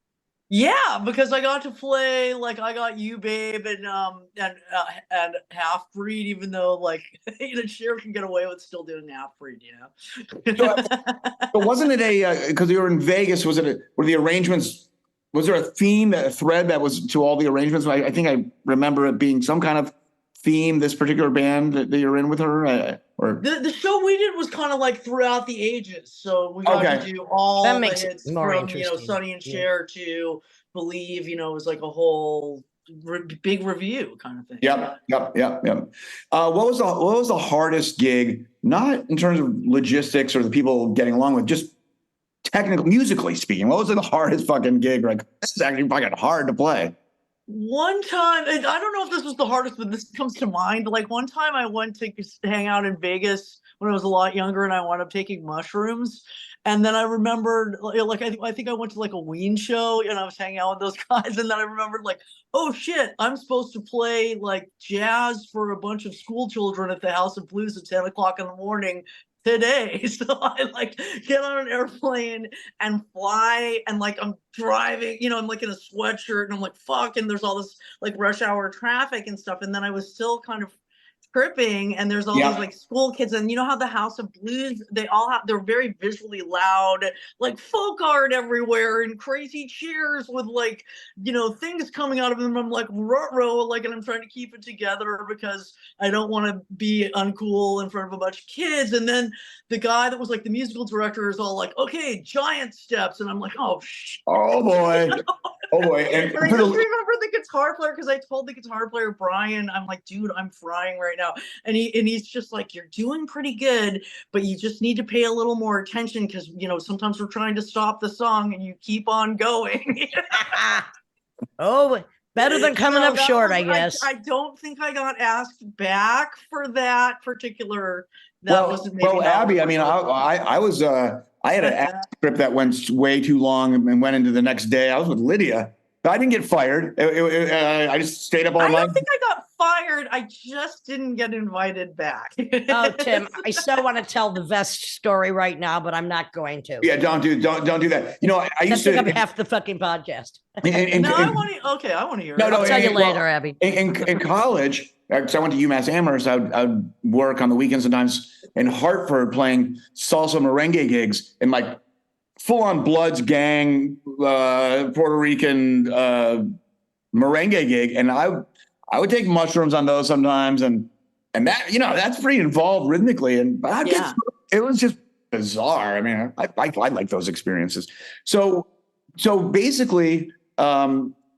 Yeah, because I got to play, like, I Got You, Babe, and Half Breed, even though, like, Cher can get away with still doing Half Breed, But wasn't it because you were in Vegas? Were the arrangements? Was there a theme, a thread that was to all the arrangements? I think I remember it being some kind of theme, this particular band that you're in with her? Or the show we did was kind of like throughout the ages. So we got to do all that the makes hits it more from, interesting. Sonny and Cher to Believe, it was like a whole big review kind of thing. Yep. What was the hardest gig, not in terms of logistics or the people getting along with, just technical, musically speaking? What was the hardest fucking gig? Like, this is actually fucking hard to play. One time, and I don't know if this was the hardest, but this comes to mind. Like one time I went to hang out in Vegas when I was a lot younger and I wound up taking mushrooms. And then I remembered, like, I think I went to like a Ween show and I was hanging out with those guys. And then I remembered, like, oh shit, I'm supposed to play like jazz for a bunch of school children at the House of Blues at 10 o'clock in the morning today. So I like get on an airplane and fly, and like I'm driving, I'm like in a sweatshirt and I'm like, fuck, and there's all this like rush hour traffic and stuff. And then I was still kind of tripping, and there's all these like school kids, and you know how the House of Blues, they're very visually loud, like folk art everywhere and crazy cheers with like things coming out of them. I'm like ruh-roh, like, and I'm trying to keep it together because I don't want to be uncool in front of a bunch of kids. And then the guy that was like the musical director is all like, okay, giant steps, and I'm like, oh boy. Oh boy. And I just remember the guitar player, because I told the guitar player Brian, I'm like, dude, I'm frying right now. And he's just like, you're doing pretty good, but you just need to pay a little more attention, because sometimes we're trying to stop the song and you keep on going. Oh, better than coming up short, I guess. I don't think I got asked back for that particular. Abby, I mean, I was I had an act script that went way too long and went into the next day. I was with Lydia. I didn't get fired. I just stayed up all night. I don't think I got fired. I just didn't get invited back. Oh, Tim, I so want to tell the vest story right now, but I'm not going to. Yeah, don't do that. I used to take up half the fucking podcast. I want to hear it. I'll tell you later, Abby. In college, because I went to UMass Amherst, I'd work on the weekends sometimes in Hartford playing salsa merengue gigs and like full-on Bloods gang, Puerto Rican merengue gig, and I would take mushrooms on those sometimes, and that that's pretty involved rhythmically, but it was just bizarre. I mean, I like those experiences. So basically,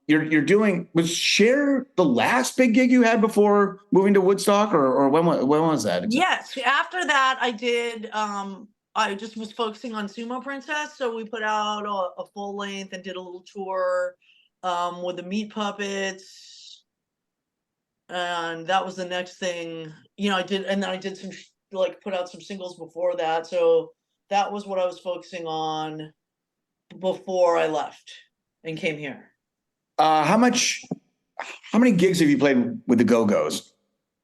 you're doing, was Cher the last big gig you had before moving to Woodstock, or when was that? Yes, after that I did. I just was focusing on Sumo Princess, so we put out a full length and did a little tour with the Meat Puppets, and that was the next thing. I did, and then I did some put out some singles before that. So that was what I was focusing on before I left and came here. How many gigs have you played with the Go-Go's?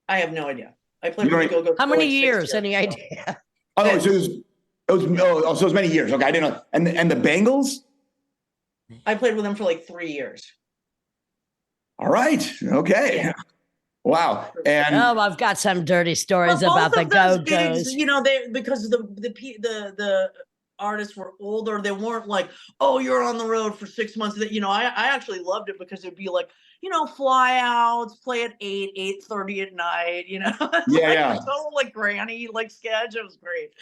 I have no idea. I played with the Go-Go's. How many years? Any idea? Oh, so it was many years. Okay, I didn't know. And the Bengals? I played with them for like 3 years. All right. Okay. Yeah. Wow. And I've got some dirty stories about the Go-Go's. Because the artists were older, they weren't like, oh, you're on the road for 6 months. That I actually loved it, because it'd be like, fly outs, play at 8:30 at night, total like granny like sketch. It was great.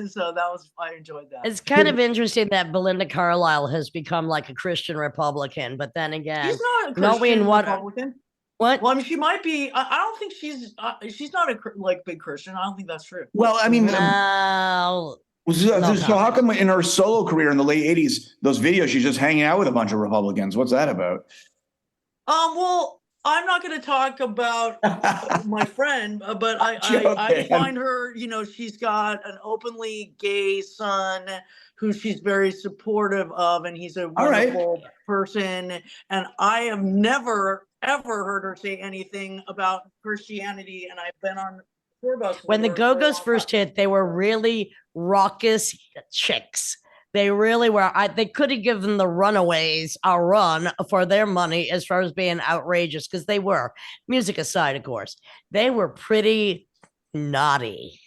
So I enjoyed that. It's kind of interesting that Belinda Carlisle has become like a Christian Republican, but then again, she's not a Christian Republican. What? Well, I mean, she might be. I don't think she's not a big Christian. I don't think that's true. Well, I mean, no. So how come in her solo career in the late 80s, those videos, she's just hanging out with a bunch of Republicans? What's that about? Well, I'm not going to talk about my friend, but I find her, she's got an openly gay son who she's very supportive of, and he's a wonderful person. And I have never, ever heard her say anything about Christianity. And I've been on tour bus. When the Go-Go's first hit, they were really raucous chicks. They really were. They could have given the Runaways a run for their money as far as being outrageous, because they were, music aside, of course, they were pretty naughty.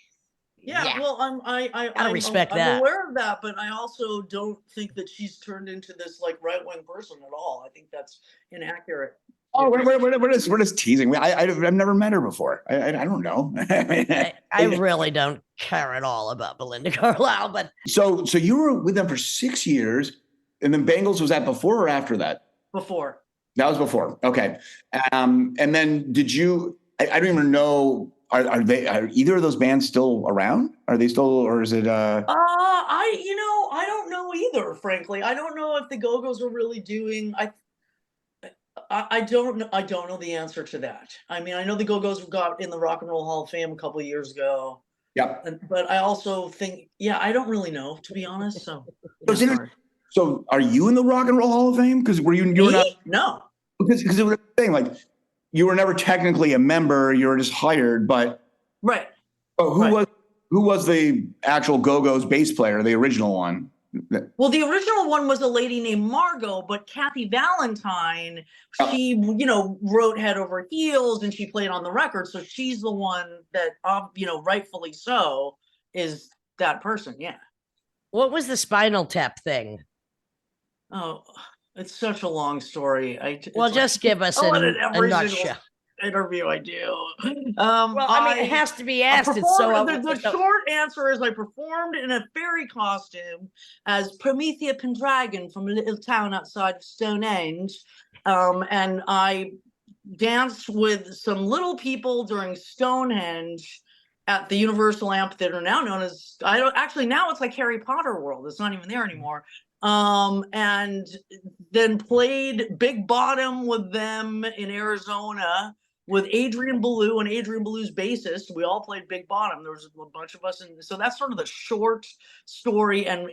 Yeah. Well, I'm aware of that, but I also don't think that she's turned into this like right-wing person at all. I think that's inaccurate. Oh, we're just teasing. I've never met her before. I don't know. I really don't care at all about Belinda Carlisle. But so you were with them for 6 years, and then Bengals, was that before or after that? Before. That was before. Okay. And then did you? I don't even know. Are either of those bands still around? Are they still, or is it? I don't know either. Frankly, I don't know if the Go-Go's are really doing. I don't know. I don't know the answer to that. I mean, I know the Go-Go's got in the Rock and Roll Hall of Fame a couple of years ago, Yep. but I also think, yeah, I don't really know, to be honest. So, So, yeah, sorry. so are you in the Rock and Roll Hall of Fame? Because you were not, Me? No. because it was a thing, like you were never technically a member, you were just hired, but Right. who was the actual Go-Go's bass player, the original one? Well, the original one was a lady named Margot, but Kathy Valentine, she, wrote Head Over Heels and she played on the record. So she's the one that, rightfully so, is that person. Yeah. What was the Spinal Tap thing? Oh, it's such a long story. Well, just give us tell it in a every single nutshell. interview I do. Well, I mean, it has to be asked. It's so the short answer is I performed in a fairy costume as Promethea Pendragon from a little town outside of Stonehenge, and I danced with some little people during Stonehenge at the Universal Amphitheater, now known as now it's like Harry Potter World. It's not even there anymore. And then played Big Bottom with them in Arizona with Adrian Ballou and Adrian Ballou's bassist. We all played Big Bottom. There was a bunch of us, and so that's sort of the short story. And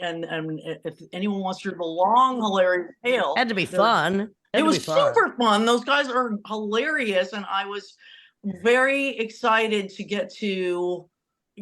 if anyone wants to hear the long, hilarious tale, had to be fun. It was super fun. Those guys are hilarious, and I was very excited to get to,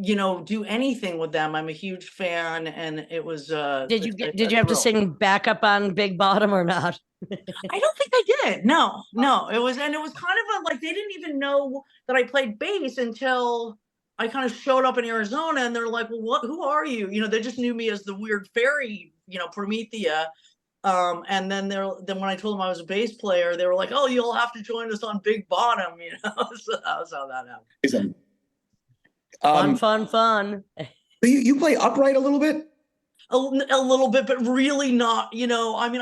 do anything with them. I'm a huge fan, and it was. Did you have to sing backup on Big Bottom or not? I don't think I did. No. It was kind of like they didn't even know that I played bass until I kind of showed up in Arizona, and they're like, "Well, who are you?" They just knew me as the weird fairy, Promethea. And then when I told them I was a bass player, they were like, "Oh, you'll have to join us on Big Bottom," So that was how that happened. Fun. You play upright a little bit? A little bit, but really not. I mean,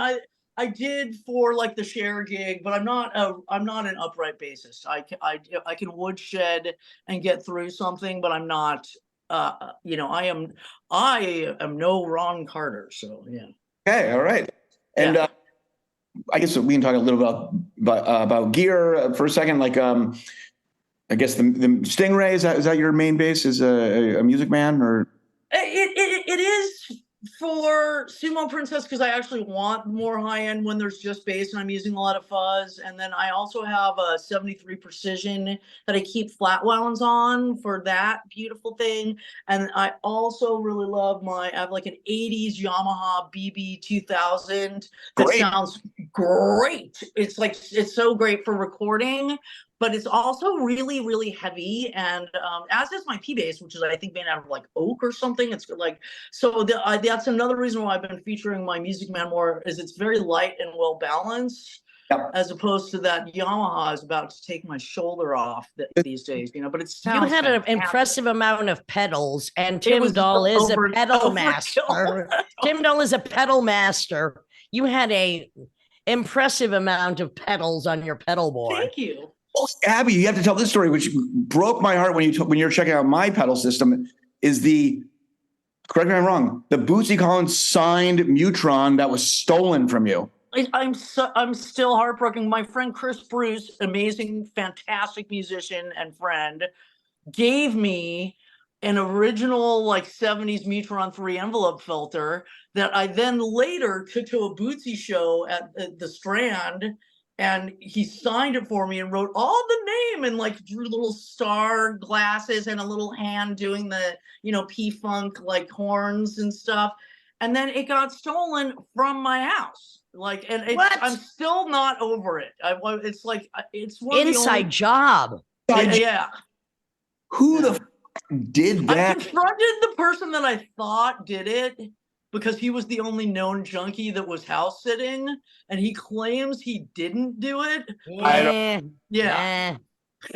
I did for like the Cher gig, but I'm not an upright bassist. I can woodshed and get through something, but I'm not. I am no Ron Carter. So yeah. Okay, all right. And I guess we can talk a little about gear for a second. Like, I guess the Stingray, is that your main bass? Is a Music Man, or it is for Sumo Princess, because I actually want more high end when there's just bass and I'm using a lot of fuzz. And then I also have a 73 Precision that I keep flat wounds on for that beautiful thing. And I also really love I have like an 80s Yamaha BB 2000 that sounds great. It's so great for recording, but it's also really, really heavy. And as is my P bass, which is, I think, made out of like oak or something. It's like, so that's another reason why I've been featuring my Music Man more, is it's very light and well balanced, as opposed to that Yamaha is about to take my shoulder off these days, but it sounds. You had an impressive amount of pedals, and Tim Dahl is a pedal master. Tim Dahl is a pedal master. You had a impressive amount of pedals on your pedal board. Thank you. Well, Abby, you have to tell this story, which broke my heart when you're checking out my pedal system. Is correct me if I'm wrong, the Bootsy Collins signed Mutron that was stolen from you? I'm still heartbroken. My friend Chris Bruce, amazing, fantastic musician and friend, gave me an original like 70s Mutron 3 envelope filter that I then later took to a Bootsy show at the Strand. And he signed it for me and wrote all the name and like drew little star glasses and a little hand doing the, P-Funk like horns and stuff. And then it got stolen from my house. Like, and I'm still not over it. It's like, it's one inside job. Yeah. Who the did that? I confronted the person that I thought did it, because he was the only known junkie that was house sitting, and he claims he didn't do it. Yeah.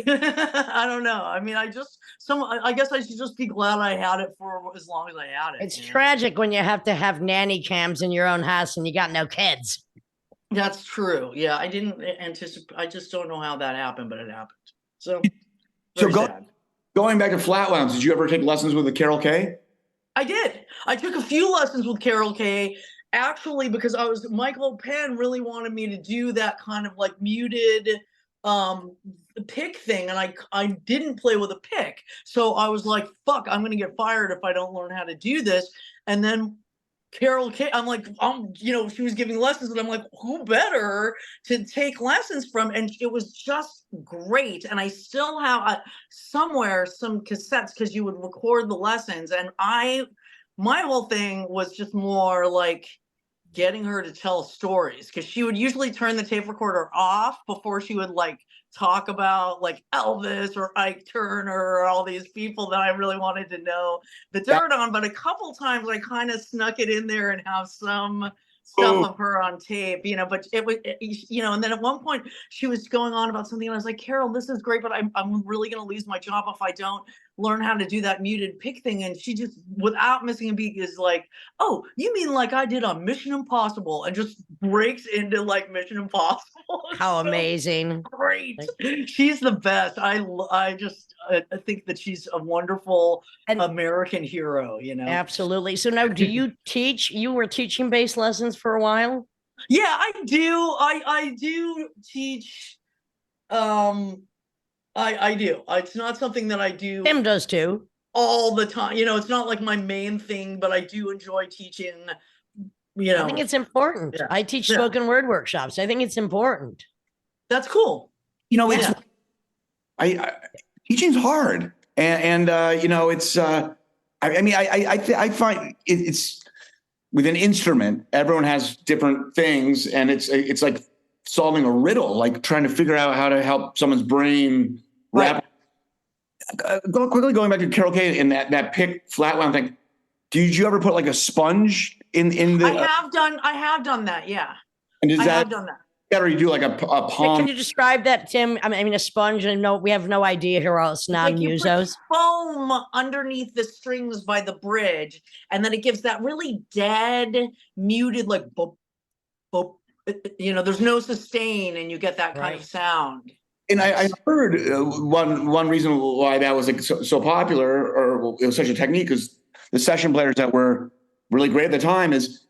I don't know. I mean, I guess I should just be glad I had it for as long as I had it. It's tragic when you have to have nanny cams in your own house and you got no kids. That's true. Yeah, I didn't anticipate. I just don't know how that happened, but it happened. So going back to flatlands, did you ever take lessons with the Carol Kay? I did. I took a few lessons with Carol Kay, actually, because Michael Penn really wanted me to do that kind of like muted pick thing, and I didn't play with a pick. So I was like, fuck, I'm gonna get fired if I don't learn how to do this. And then Carol K, I'm like, she was giving lessons, and I'm like, who better to take lessons from? And it was just great. And I still have somewhere some cassettes, because you would record the lessons. And my whole thing was just more like getting her to tell stories, because she would usually turn the tape recorder off before she would like talk about like Elvis or Ike Turner or all these people that I really wanted to know the dirt on. But a couple times I kind of snuck it in there and have some stuff of her on tape, but it was, and then at one point she was going on about something, and I was like, Carol, this is great, but I'm really going to lose my job if I don't learn how to do that muted pick thing. And she just, without missing a beat, is like, oh, you mean like I did on Mission Impossible, and just breaks into like Mission Impossible. How amazing. Great. She's the best. I think that she's a wonderful American hero, Absolutely. So now, do you teach? You were teaching bass lessons for a while? Yeah, I do. I do teach. I do. It's not something that I do. Tim does too. All the time. It's not like my main thing, but I do enjoy teaching. I think it's important. Yeah. I teach spoken word workshops. I think it's important. That's cool. It's teaching's hard, and it's. I find it's with an instrument. Everyone has different things, and it's like solving a riddle, like trying to figure out how to help someone's brain wrap. Going back to Carol Kay and that pick flatwound thing. Did you ever put like a sponge in the? I have done that. Yeah. And I have done that. Or you do like a palm? Can you describe that, Tim? I mean, a sponge. And no, we have no idea here, all us non-musos. Foam underneath the strings by the bridge, and then it gives that really dead, muted, like boop, boop. There's no sustain, and you get that kind of sound. And I heard one reason why that was like so popular, or it was such a technique, is the session players that were really great at the time is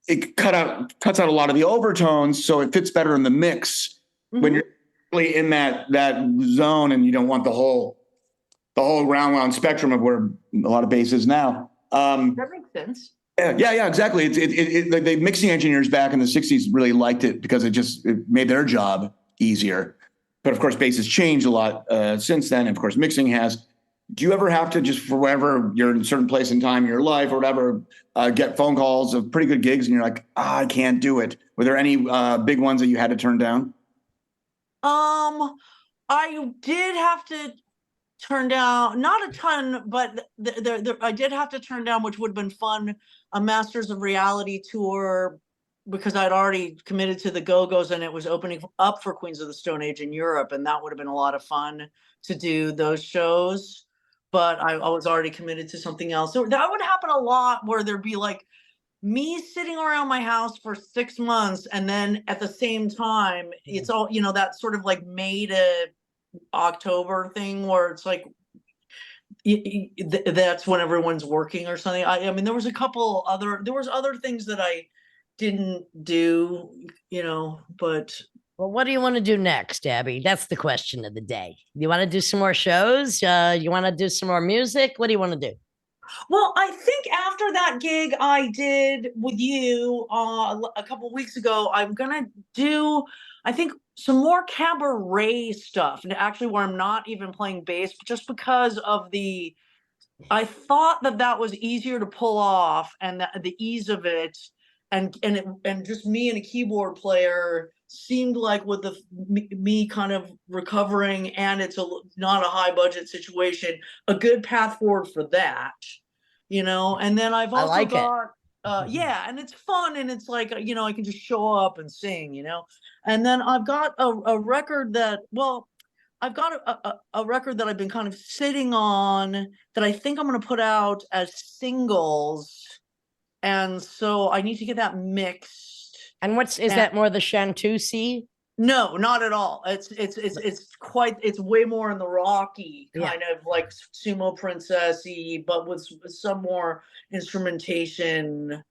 it cuts out a lot of the overtones, so it fits better in the mix when you're really in that zone, and you don't want the whole round spectrum of where a lot of bass is now. That makes sense. Yeah, exactly. The mixing engineers back in the 60s really liked it because it made their job easier. But of course, bass has changed a lot since then. And of course, mixing has. Do you ever have to, just for wherever you're in a certain place in time in your life or whatever, get phone calls of pretty good gigs and you're like, I can't do it? Were there any big ones that you had to turn down? I did have to turn down, not a ton, but I did have to turn down, which would have been fun, a Masters of Reality tour, because I'd already committed to the Go-Go's, and it was opening up for Queens of the Stone Age in Europe, and that would have been a lot of fun to do those shows. But I was already committed to something else. So that would happen a lot, where there'd be like me sitting around my house for 6 months, and then at the same time, it's all, that sort of like May to October thing where it's like that's when everyone's working or something. I mean, there was other things that I didn't do, but. Well, what do you want to do next, Abby? That's the question of the day. You want to do some more shows? You want to do some more music? What do you want to do? Well, I think after that gig I did with you a couple of weeks ago, I'm going to do, I think, some more cabaret stuff. And actually, where I'm not even playing bass, just because of I thought that was easier to pull off, and the ease of it, and just me and a keyboard player seemed like, with me kind of recovering, and it's not a high budget situation, a good path forward for that, and then I've also got and it's fun, and it's like, I can just show up and sing, and then I've got a record that, I've got a record that I've been kind of sitting on that I think I'm going to put out as singles, and so I need to get that mixed. And is that more the chanteuse? No, not at all. It's way more in the rocky kind of like Sumo Princess-y, but with some more instrumentation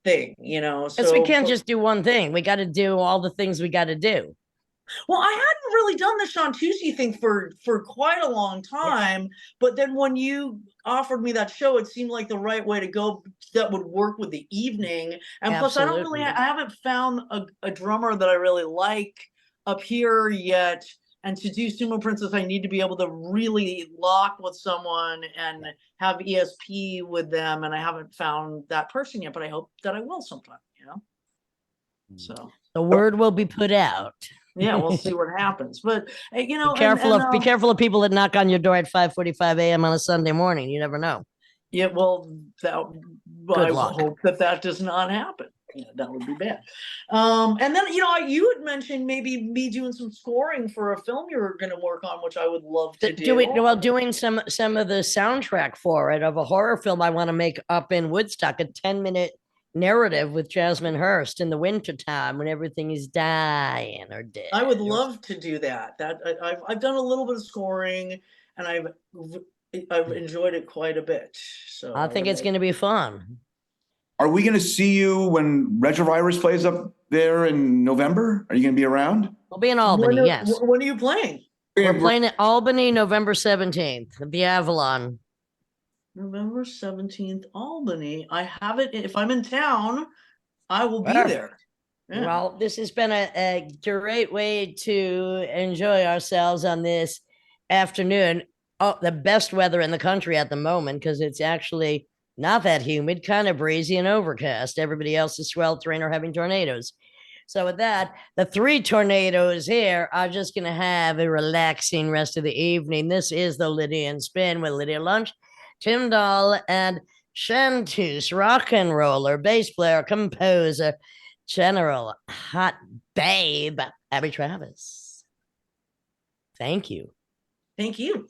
thing, you know. Because we So can't just do one thing. We got to do all the things we got to do. well, I hadn't really done the Shantusi thing for quite a long time, but then when you offered me that show, it seemed like the right way to go that would work with the evening. And plus, I don't really, Absolutely. I haven't found a drummer that I really like up here yet. And to do Sumo Princess, I need to be able to really lock with someone and have ESP with them. And I haven't found that person yet, but I hope that I will sometime, you know? So The word will be put out. yeah, we'll see what happens. But you know, Be careful of people that knock on your door at 5:45 a.m. on a Sunday morning. You never know. yeah, well, I Good luck. hope that does not happen. Yeah, that would be bad. And then you know, you had mentioned maybe me doing some scoring for a film you were going to work on, which I would love to do. Doing some of the soundtrack for it of a horror film I want to make up in Woodstock, a 10-minute narrative with Jasmine Hurst in the wintertime when everything is dying or dead. I would love to do that. I've done a little bit of scoring, and I've enjoyed it quite a bit. So I think it's going to be fun. Are we going to see you when Retrovirus plays up there in November? Are you going to be around? We'll be in Albany, yes. When are you playing? We're playing at Albany November 17th at the Avalon. November 17th, Albany. I have it. If I'm in town, I will be Perfect. there. Yeah. Well, this has been a great way to enjoy ourselves on this afternoon. Oh, the best weather in the country at the moment because it's actually not that humid, kind of breezy and overcast. Everybody else is sweltering or having tornadoes. So with that, the 3 tornadoes here are just going to have a relaxing rest of the evening. This is the Lydian Spin with Lydia Lunch, Tim Dahl, and Shantus, rock and roller, bass player, composer, general, hot babe, Abby Travis. Thank you. Thank you.